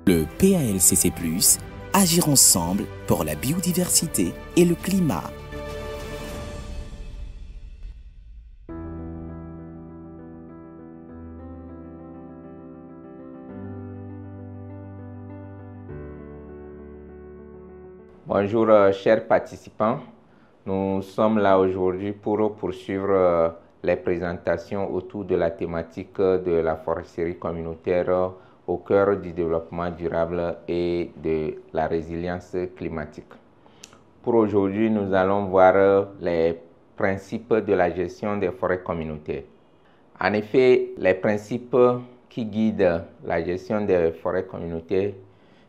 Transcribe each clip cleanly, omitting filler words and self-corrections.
Le PALCC+, agir ensemble pour la biodiversité et le climat. Bonjour chers participants, nous sommes là aujourd'hui pour poursuivre les présentations autour de la thématique de la foresterie communautaire au cœur du développement durable et de la résilience climatique. Pour aujourd'hui, nous allons voir les principes de la gestion des forêts communautaires. En effet, les principes qui guident la gestion des forêts communautaires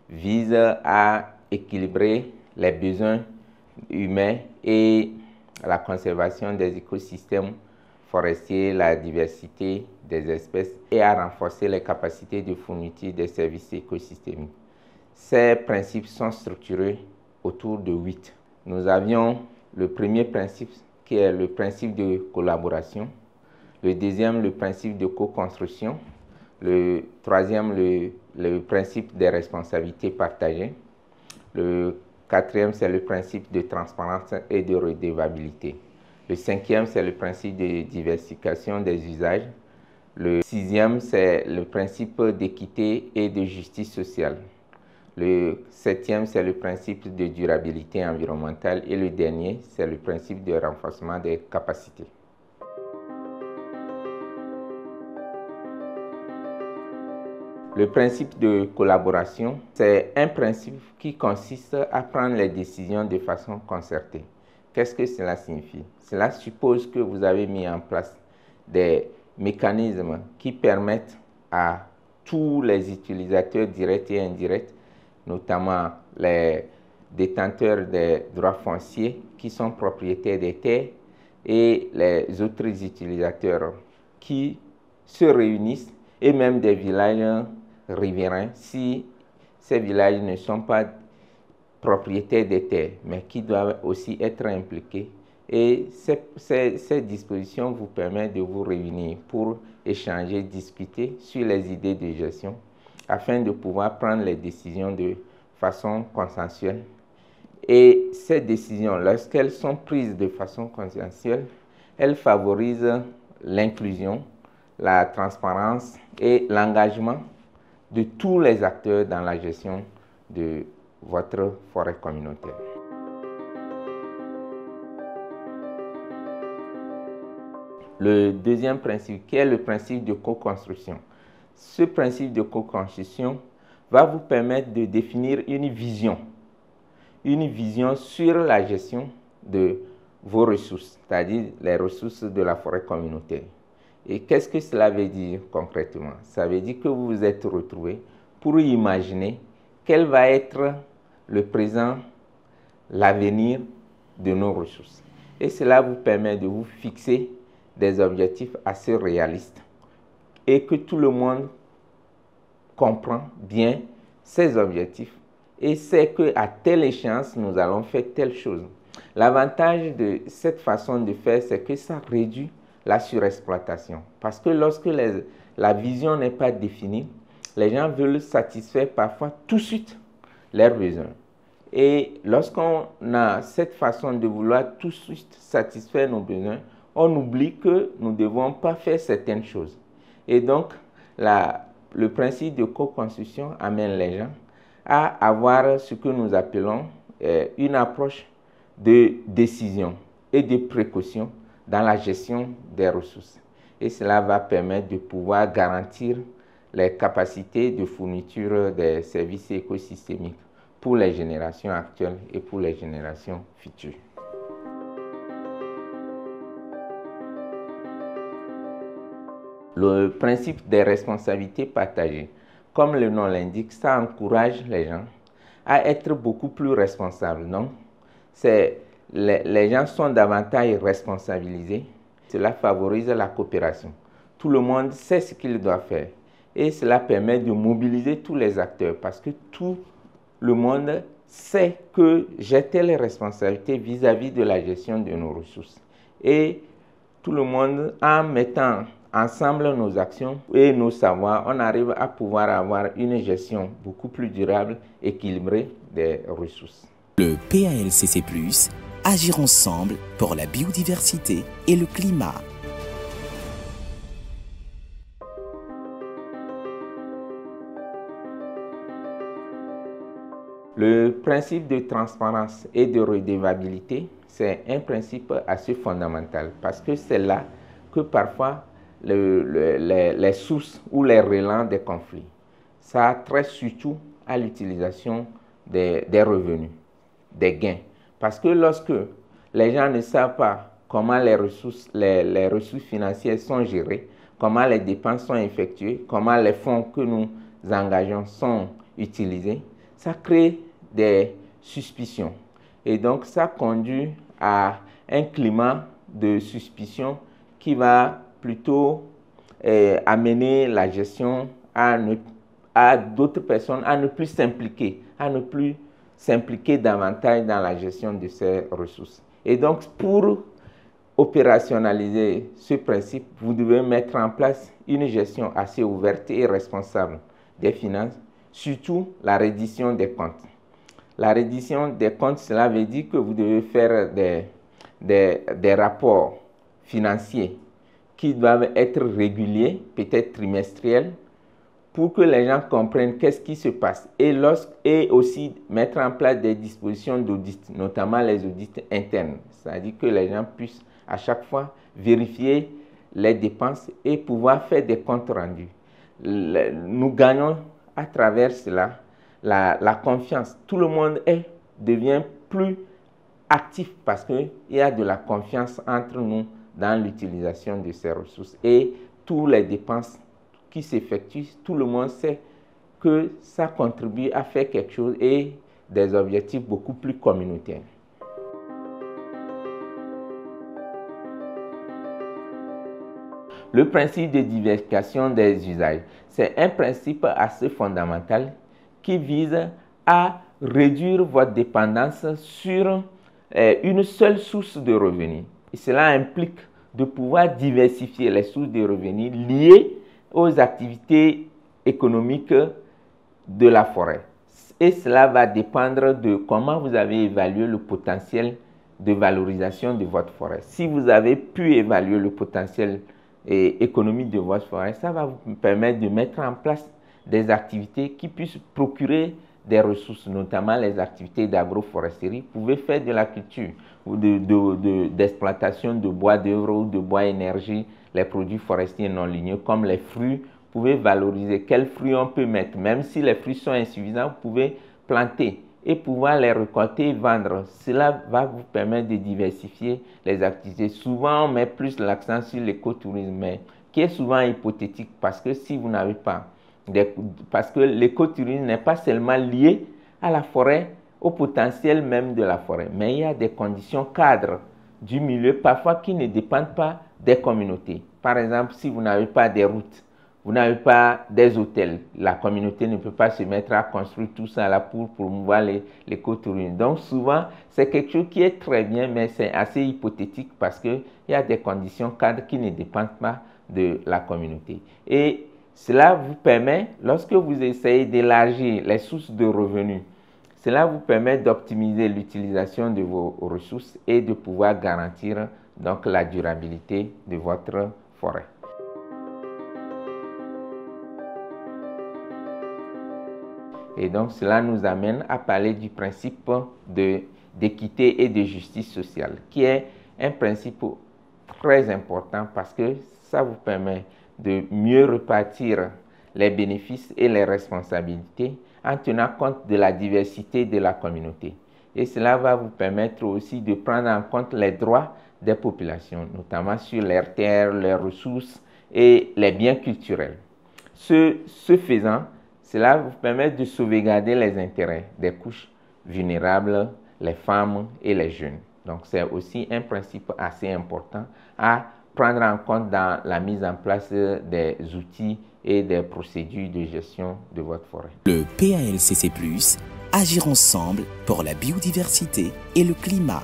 visent à équilibrer les besoins humains et la conservation des écosystèmes forestiers, la diversité des espèces et à renforcer les capacités de fourniture des services écosystémiques. Ces principes sont structurés autour de 8. Nous avions le premier principe qui est le principe de collaboration, le deuxième le principe de co-construction, le troisième le principe des responsabilités partagées, le quatrième c'est le principe de transparence et de redevabilité. Le cinquième, c'est le principe de diversification des usages. Le sixième, c'est le principe d'équité et de justice sociale. Le septième, c'est le principe de durabilité environnementale. Et le dernier, c'est le principe de renforcement des capacités. Le principe de collaboration, c'est un principe qui consiste à prendre les décisions de façon concertée. Qu'est-ce que cela signifie? Cela suppose que vous avez mis en place des mécanismes qui permettent à tous les utilisateurs directs et indirects, notamment les détenteurs des droits fonciers qui sont propriétaires des terres et les autres utilisateurs qui se réunissent et même des villages riverains si ces villages ne sont pas propriétaires des terres, mais qui doivent aussi être impliqués. Et ces dispositions vous permettent de vous réunir pour échanger, discuter sur les idées de gestion afin de pouvoir prendre les décisions de façon consensuelle. Et ces décisions, lorsqu'elles sont prises de façon consensuelle, elles favorisent l'inclusion, la transparence et l'engagement de tous les acteurs dans la gestion de votre forêt communautaire. Le deuxième principe, qui est le principe de co-construction. Ce principe de co-construction va vous permettre de définir une vision sur la gestion de vos ressources, c'est-à-dire les ressources de la forêt communautaire. Et qu'est-ce que cela veut dire concrètement? Ça veut dire que vous vous êtes retrouvés pour imaginer quel va être le présent, l'avenir de nos ressources. Et cela vous permet de vous fixer des objectifs assez réalistes et que tout le monde comprend bien ces objectifs et sait qu'à telle échéance, nous allons faire telle chose. L'avantage de cette façon de faire, c'est que ça réduit la surexploitation. Parce que lorsque la vision n'est pas définie, les gens veulent satisfaire parfois tout de suite leurs besoins. Et lorsqu'on a cette façon de vouloir tout de suite satisfaire nos besoins, on oublie que nous ne devons pas faire certaines choses. Et donc, le principe de co-construction amène les gens à avoir ce que nous appelons une approche de décision et de précaution dans la gestion des ressources. Et cela va permettre de pouvoir garantir les capacités de fourniture des services écosystémiques pour les générations actuelles et pour les générations futures. Le principe des responsabilités partagées, comme le nom l'indique, ça encourage les gens à être beaucoup plus responsables. Donc, les gens sont davantage responsabilisés. Cela favorise la coopération. Tout le monde sait ce qu'il doit faire. Et cela permet de mobiliser tous les acteurs parce que tout le monde sait que j'ai telle responsabilité vis-à-vis de la gestion de nos ressources. Et tout le monde, en mettant ensemble nos actions et nos savoirs, on arrive à pouvoir avoir une gestion beaucoup plus durable, équilibrée des ressources. Le PALCC+, agir ensemble pour la biodiversité et le climat. Le principe de transparence et de redevabilité, c'est un principe assez fondamental parce que c'est là que parfois les sources ou les relents des conflits. Ça trait surtout à l'utilisation des revenus, des gains. Parce que lorsque les gens ne savent pas comment les ressources financières sont gérées, comment les dépenses sont effectuées, comment les fonds que nous engageons sont utilisés, ça crée des suspicions. Et donc, ça conduit à un climat de suspicion qui va plutôt amener la gestion à d'autres personnes à ne plus s'impliquer davantage dans la gestion de ces ressources. Et donc, pour opérationnaliser ce principe, vous devez mettre en place une gestion assez ouverte et responsable des finances, surtout la reddition des comptes. La reddition des comptes, cela veut dire que vous devez faire des rapports financiers qui doivent être réguliers, peut-être trimestriels, pour que les gens comprennent qu'est-ce qui se passe et aussi mettre en place des dispositions d'audit, notamment les audits internes. C'est-à-dire que les gens puissent à chaque fois vérifier les dépenses et pouvoir faire des comptes rendus. Nous gagnons à travers cela la confiance. Tout le monde devient plus actif parce qu'il y a de la confiance entre nous dans l'utilisation de ces ressources. Et toutes les dépenses qui s'effectuent, tout le monde sait que ça contribue à faire quelque chose et des objectifs beaucoup plus communautaires. Le principe de diversification des usages, c'est un principe assez fondamental qui vise à réduire votre dépendance sur une seule source de revenus. Et cela implique de pouvoir diversifier les sources de revenus liées aux activités économiques de la forêt. Et cela va dépendre de comment vous avez évalué le potentiel de valorisation de votre forêt. Si vous avez pu évaluer le potentiel économique de votre forêt, ça va vous permettre de mettre en place des activités qui puissent procurer des ressources, notamment les activités d'agroforesterie. Vous pouvez faire de la culture ou d'exploitation de bois d'œuvre ou de bois énergie, les produits forestiers non ligneux comme les fruits. Vous pouvez valoriser quels fruits on peut mettre. Même si les fruits sont insuffisants, vous pouvez planter et pouvoir les récolter et vendre. Cela va vous permettre de diversifier les activités. Souvent, on met plus l'accent sur l'écotourisme, mais qui est souvent hypothétique parce que si vous n'avez pas parce que l'écotourisme n'est pas seulement lié à la forêt, au potentiel même de la forêt, mais il y a des conditions cadres du milieu parfois qui ne dépendent pas des communautés. Par exemple, si vous n'avez pas des routes, vous n'avez pas des hôtels, la communauté ne peut pas se mettre à construire tout ça là pour promouvoir l'écotourisme. Donc souvent, c'est quelque chose qui est très bien, mais c'est assez hypothétique parce qu'il y a des conditions cadres qui ne dépendent pas de la communauté. Et cela vous permet, lorsque vous essayez d'élargir les sources de revenus, cela vous permet d'optimiser l'utilisation de vos ressources et de pouvoir garantir donc la durabilité de votre forêt. Et donc cela nous amène à parler du principe d'équité et de justice sociale, qui est un principe très important parce que ça vous permet de mieux répartir les bénéfices et les responsabilités en tenant compte de la diversité de la communauté. Et cela va vous permettre aussi de prendre en compte les droits des populations, notamment sur leurs terres, leurs ressources et les biens culturels. Ce faisant, cela vous permet de sauvegarder les intérêts des couches vulnérables, les femmes et les jeunes. Donc c'est aussi un principe assez important à prendre en compte dans la mise en place des outils et des procédures de gestion de votre forêt. Le PALCC+, agir ensemble pour la biodiversité et le climat.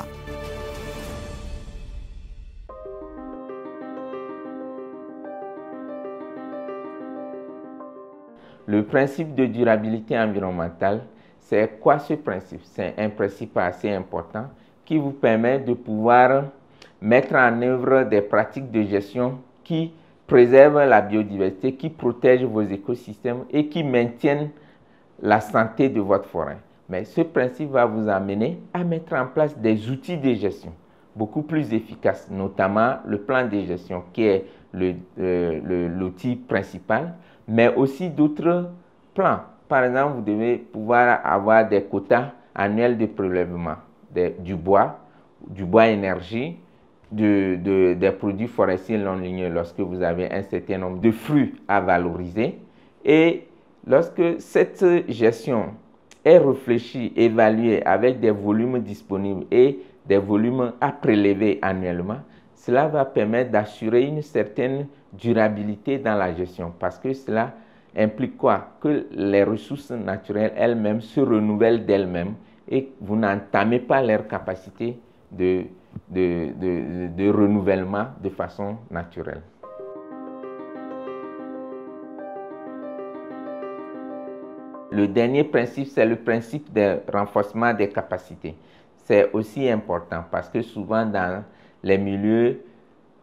le principe de durabilité environnementale, c'est quoi ce principe? C'est un principe assez important qui vous permet de pouvoir mettre en œuvre des pratiques de gestion qui préservent la biodiversité, qui protègent vos écosystèmes et qui maintiennent la santé de votre forêt. Mais ce principe va vous amener à mettre en place des outils de gestion beaucoup plus efficaces, notamment le plan de gestion qui est l'outil principal, mais aussi d'autres plans. Par exemple, vous devez pouvoir avoir des quotas annuels de prélèvement du bois énergie, des produits forestiers non ligneux lorsque vous avez un certain nombre de flux à valoriser. Et lorsque cette gestion est réfléchie, évaluée avec des volumes disponibles et des volumes à prélever annuellement, cela va permettre d'assurer une certaine durabilité dans la gestion parce que cela implique quoi? Que les ressources naturelles elles-mêmes se renouvellent d'elles-mêmes et vous n'entamez pas leur capacité de renouvellement de façon naturelle. Le dernier principe, c'est le principe de renforcement des capacités. C'est aussi important parce que souvent dans les milieux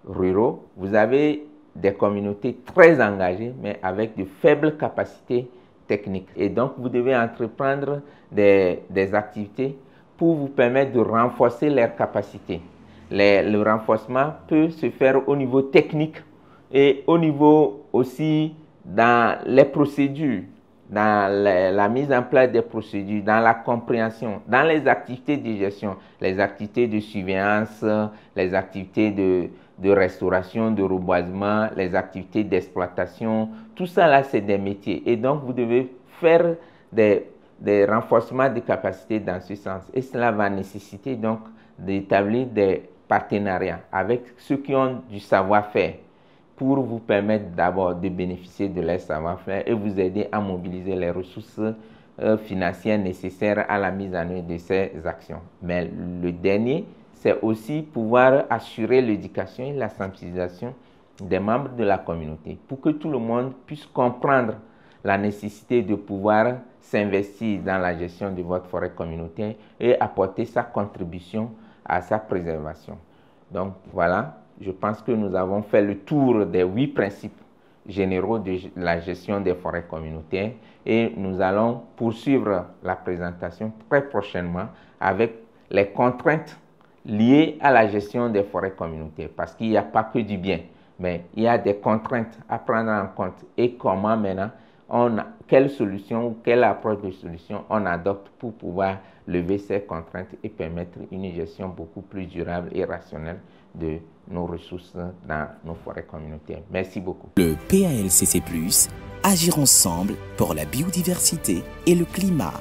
ruraux, vous avez des communautés très engagées, mais avec de faibles capacités techniques. Et donc, vous devez entreprendre des activités pour vous permettre de renforcer leurs capacités. Le renforcement peut se faire au niveau technique et au niveau aussi dans les procédures, dans la mise en place des procédures, dans la compréhension, dans les activités de gestion, les activités de surveillance, les activités de restauration, de reboisement, les activités d'exploitation. Tout ça là, c'est des métiers. Et donc, vous devez faire des renforcements de capacités dans ce sens. Et cela va nécessiter donc d'établir des partenariats avec ceux qui ont du savoir-faire pour vous permettre d'abord de bénéficier de leur savoir-faire et vous aider à mobiliser les ressources financières nécessaires à la mise en œuvre de ces actions. Mais le dernier, c'est aussi pouvoir assurer l'éducation et la sensibilisation des membres de la communauté pour que tout le monde puisse comprendre la nécessité de pouvoir s'investir dans la gestion de votre forêt communautaire et apporter sa contribution à sa préservation. Donc voilà, je pense que nous avons fait le tour des 8 principes généraux de la gestion des forêts communautaires et nous allons poursuivre la présentation très prochainement avec les contraintes liées à la gestion des forêts communautaires parce qu'il n'y a pas que du bien, mais il y a des contraintes à prendre en compte et comment maintenant quelle solution ou quelle approche de solution on adopte pour pouvoir lever ces contraintes et permettre une gestion beaucoup plus durable et rationnelle de nos ressources dans nos forêts communautaires. Merci beaucoup. Le PALCC+, agir ensemble pour la biodiversité et le climat.